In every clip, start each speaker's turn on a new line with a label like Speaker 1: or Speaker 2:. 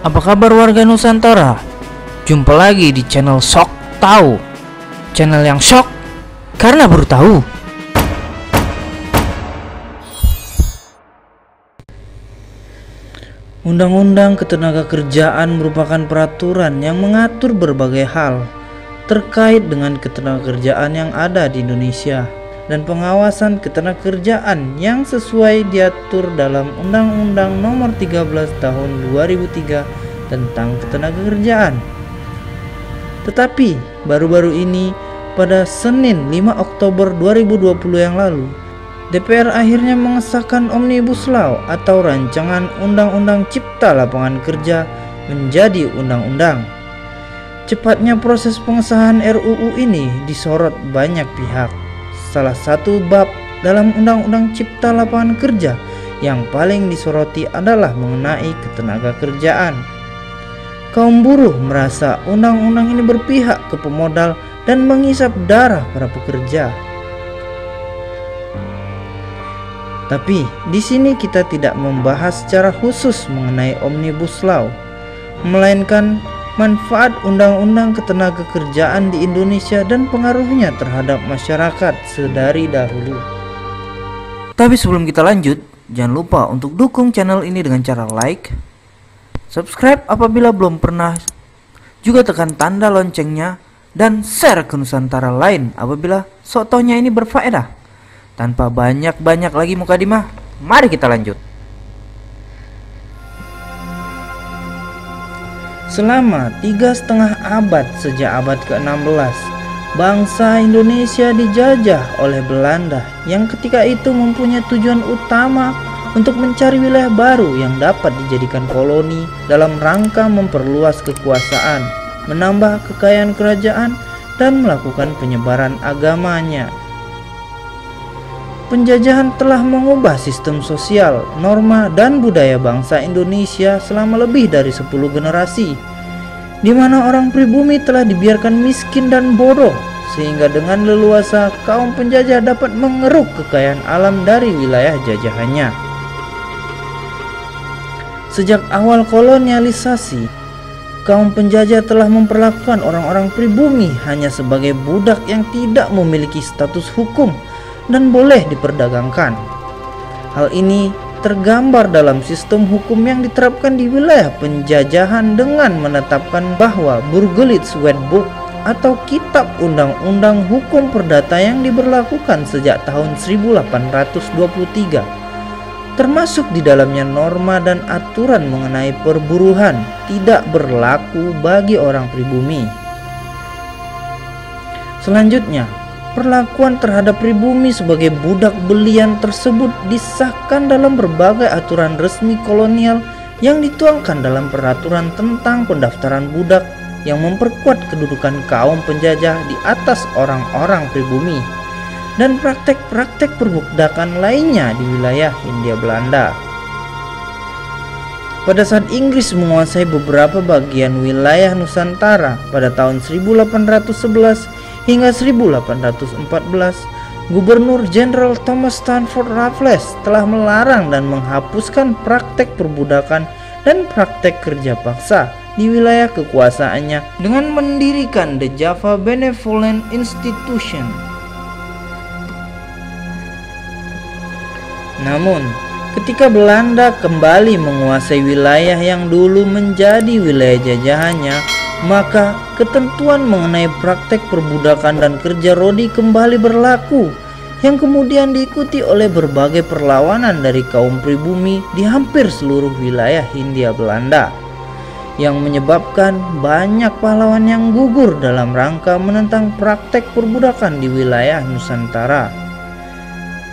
Speaker 1: Apa kabar warga Nusantara? Jumpa lagi di channel Sok Tahu. Channel yang shock karena baru tahu. Undang-Undang Ketenagakerjaan merupakan peraturan yang mengatur berbagai hal terkait dengan ketenagakerjaan yang ada di Indonesia dan pengawasan ketenagakerjaan yang sesuai diatur dalam Undang-Undang Nomor 13 Tahun 2003 tentang ketenagakerjaan. Tetapi baru-baru ini pada Senin 5 Oktober 2020 yang lalu, DPR akhirnya mengesahkan Omnibus Law atau rancangan Undang-Undang Cipta Lapangan Kerja menjadi undang-undang. Cepatnya proses pengesahan RUU ini disorot banyak pihak. Salah satu bab dalam Undang-Undang Cipta Lapangan Kerja yang paling disoroti adalah mengenai ketenagakerjaan. Kaum buruh merasa undang-undang ini berpihak ke pemodal dan menghisap darah para pekerja. Tapi di sini kita tidak membahas secara khusus mengenai Omnibus Law, melainkan manfaat undang-undang ketenagakerjaan di Indonesia dan pengaruhnya terhadap masyarakat sedari dahulu. Tapi sebelum kita lanjut, jangan lupa untuk dukung channel ini dengan cara like, subscribe apabila belum pernah, juga tekan tanda loncengnya, dan share ke Nusantara lain apabila sok taunya ini berfaedah. Tanpa banyak-banyak lagi mukadimah, mari kita lanjut. Selama 3,5 abad sejak abad ke-16, bangsa Indonesia dijajah oleh Belanda yang ketika itu mempunyai tujuan utama untuk mencari wilayah baru yang dapat dijadikan koloni dalam rangka memperluas kekuasaan, menambah kekayaan kerajaan, dan melakukan penyebaran agamanya. Penjajahan telah mengubah sistem sosial, norma, dan budaya bangsa Indonesia selama lebih dari 10 generasi, di mana orang pribumi telah dibiarkan miskin dan bodoh, sehingga dengan leluasa kaum penjajah dapat mengeruk kekayaan alam dari wilayah jajahannya. Sejak awal kolonialisasi, kaum penjajah telah memperlakukan orang-orang pribumi hanya sebagai budak yang tidak memiliki status hukum dan boleh diperdagangkan. Hal ini tergambar dalam sistem hukum yang diterapkan di wilayah penjajahan dengan menetapkan bahwa Burgerlijwetboek atau Kitab Undang-Undang Hukum Perdata yang diberlakukan sejak tahun 1823, termasuk di dalamnya norma dan aturan mengenai perburuhan, tidak berlaku bagi orang pribumi. Selanjutnya, perlakuan terhadap pribumi sebagai budak belian tersebut disahkan dalam berbagai aturan resmi kolonial yang dituangkan dalam peraturan tentang pendaftaran budak yang memperkuat kedudukan kaum penjajah di atas orang-orang pribumi dan praktek-praktek perbudakan lainnya di wilayah Hindia Belanda. Pada saat Inggris menguasai beberapa bagian wilayah Nusantara pada tahun 1811 hingga 1814, Gubernur Jenderal Thomas Stamford Raffles telah melarang dan menghapuskan praktek perbudakan dan praktek kerja paksa di wilayah kekuasaannya dengan mendirikan The Java Benevolent Institution. Namun, ketika Belanda kembali menguasai wilayah yang dulu menjadi wilayah jajahannya, maka ketentuan mengenai praktek perbudakan dan kerja rodi kembali berlaku, yang kemudian diikuti oleh berbagai perlawanan dari kaum pribumi di hampir seluruh wilayah Hindia Belanda, yang menyebabkan banyak pahlawan yang gugur dalam rangka menentang praktek perbudakan di wilayah Nusantara.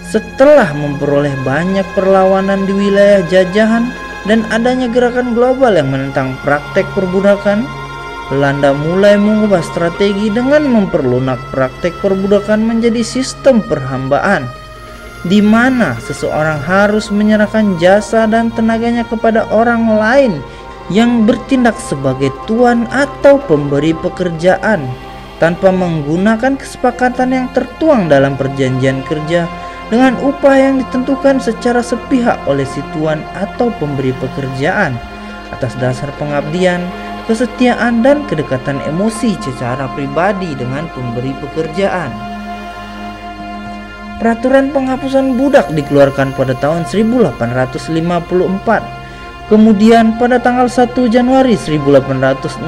Speaker 1: Setelah memperoleh banyak perlawanan di wilayah jajahan dan adanya gerakan global yang menentang praktek perbudakan, Belanda mulai mengubah strategi dengan memperlunak praktek perbudakan menjadi sistem perhambaan, di mana seseorang harus menyerahkan jasa dan tenaganya kepada orang lain yang bertindak sebagai tuan atau pemberi pekerjaan, tanpa menggunakan kesepakatan yang tertuang dalam perjanjian kerja dengan upah yang ditentukan secara sepihak oleh si tuan atau pemberi pekerjaan, atas dasar pengabdian, kesetiaan, dan kedekatan emosi secara pribadi dengan pemberi pekerjaan. Peraturan penghapusan budak dikeluarkan pada tahun 1854. Kemudian pada tanggal 1 Januari 1860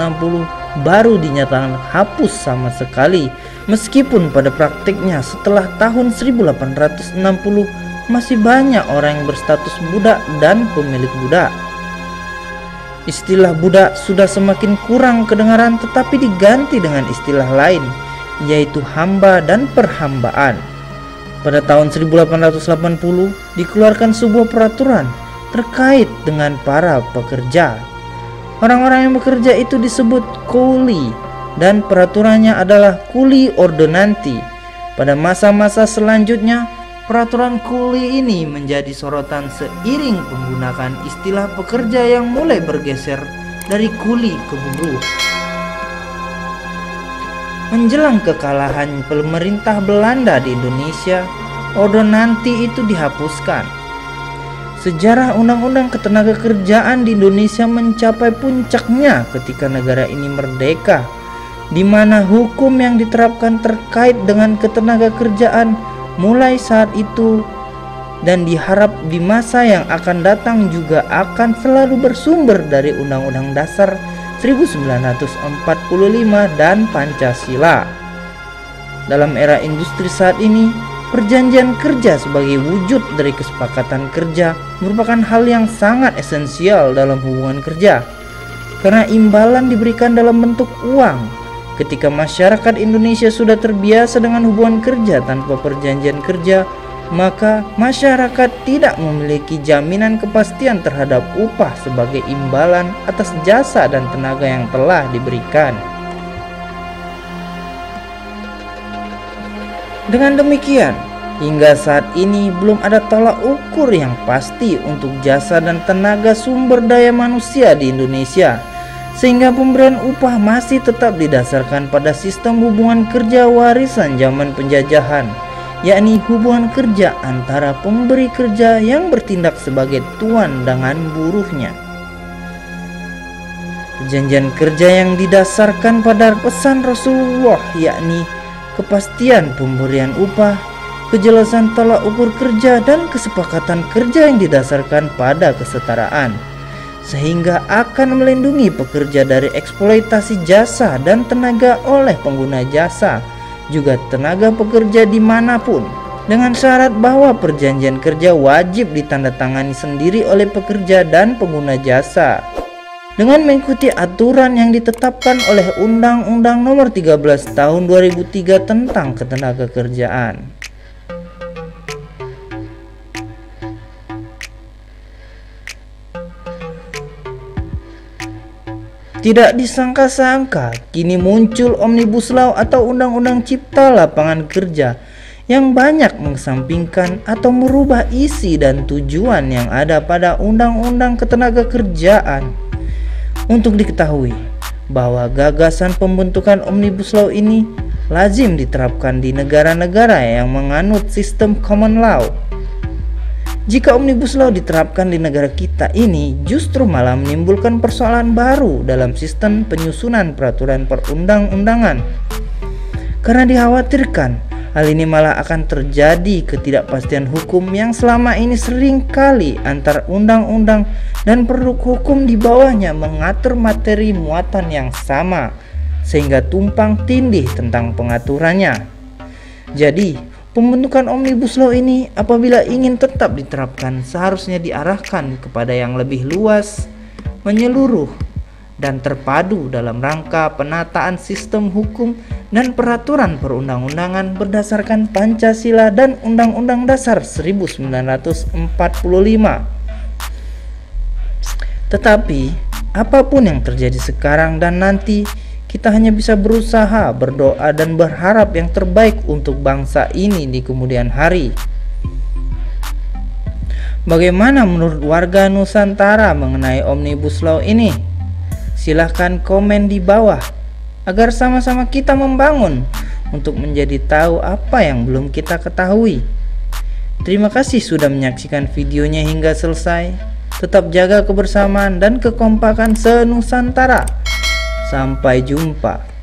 Speaker 1: baru dinyatakan hapus sama sekali, meskipun pada praktiknya setelah tahun 1860 masih banyak orang yang berstatus budak dan pemilik budak. Istilah budak sudah semakin kurang kedengaran, tetapi diganti dengan istilah lain, yaitu hamba dan perhambaan. Pada tahun 1880 dikeluarkan sebuah peraturan terkait dengan para pekerja. Orang-orang yang bekerja itu disebut kuli, dan peraturannya adalah kuli ordonanti. Pada masa-masa selanjutnya, peraturan kuli ini menjadi sorotan seiring menggunakan istilah pekerja yang mulai bergeser dari kuli ke buruh. Menjelang kekalahan pemerintah Belanda di Indonesia, ordonanti itu dihapuskan. Sejarah undang-undang ketenagakerjaan di Indonesia mencapai puncaknya ketika negara ini merdeka, di mana hukum yang diterapkan terkait dengan ketenagakerjaan mulai saat itu dan diharap di masa yang akan datang juga akan selalu bersumber dari Undang-Undang Dasar 1945 dan Pancasila. Dalam era industri saat ini, perjanjian kerja sebagai wujud dari kesepakatan kerja merupakan hal yang sangat esensial dalam hubungan kerja, karena imbalan diberikan dalam bentuk uang. Ketika masyarakat Indonesia sudah terbiasa dengan hubungan kerja tanpa perjanjian kerja, maka masyarakat tidak memiliki jaminan kepastian terhadap upah sebagai imbalan atas jasa dan tenaga yang telah diberikan. Dengan demikian, hingga saat ini belum ada tolak ukur yang pasti untuk jasa dan tenaga sumber daya manusia di Indonesia, sehingga pemberian upah masih tetap didasarkan pada sistem hubungan kerja warisan zaman penjajahan, yakni hubungan kerja antara pemberi kerja yang bertindak sebagai tuan dengan buruhnya. Perjanjian kerja yang didasarkan pada pesan Rasulullah, yakni kepastian pemberian upah, kejelasan tolak ukur kerja, dan kesepakatan kerja yang didasarkan pada kesetaraan, sehingga akan melindungi pekerja dari eksploitasi jasa dan tenaga oleh pengguna jasa, juga tenaga pekerja dimanapun, dengan syarat bahwa perjanjian kerja wajib ditandatangani sendiri oleh pekerja dan pengguna jasa dengan mengikuti aturan yang ditetapkan oleh Undang-Undang Nomor 13 Tahun 2003 tentang Ketenagakerjaan. Tidak disangka-sangka, kini muncul Omnibus Law atau Undang-Undang Cipta Lapangan Kerja yang banyak mengesampingkan atau merubah isi dan tujuan yang ada pada Undang-Undang Ketenagakerjaan. Untuk diketahui bahwa gagasan pembentukan Omnibus Law ini lazim diterapkan di negara-negara yang menganut sistem common law. Jika Omnibus Law diterapkan di negara kita ini, justru malah menimbulkan persoalan baru dalam sistem penyusunan peraturan perundang-undangan, karena dikhawatirkan hal ini malah akan terjadi ketidakpastian hukum yang selama ini sering kali antar undang-undang dan produk hukum di bawahnya mengatur materi muatan yang sama, sehingga tumpang tindih tentang pengaturannya. Jadi, pembentukan Omnibus Law ini apabila ingin tetap diterapkan seharusnya diarahkan kepada yang lebih luas, menyeluruh, dan terpadu dalam rangka penataan sistem hukum dan peraturan perundang-undangan berdasarkan Pancasila dan Undang-Undang Dasar 1945. Tetapi, apapun yang terjadi sekarang dan nanti, kita hanya bisa berusaha, berdoa, dan berharap yang terbaik untuk bangsa ini di kemudian hari. Bagaimana menurut warga Nusantara mengenai Omnibus Law ini? Silahkan komen di bawah agar sama-sama kita membangun untuk menjadi tahu apa yang belum kita ketahui. Terima kasih sudah menyaksikan videonya hingga selesai. tetap jaga kebersamaan dan kekompakan senusantara. Sampai jumpa.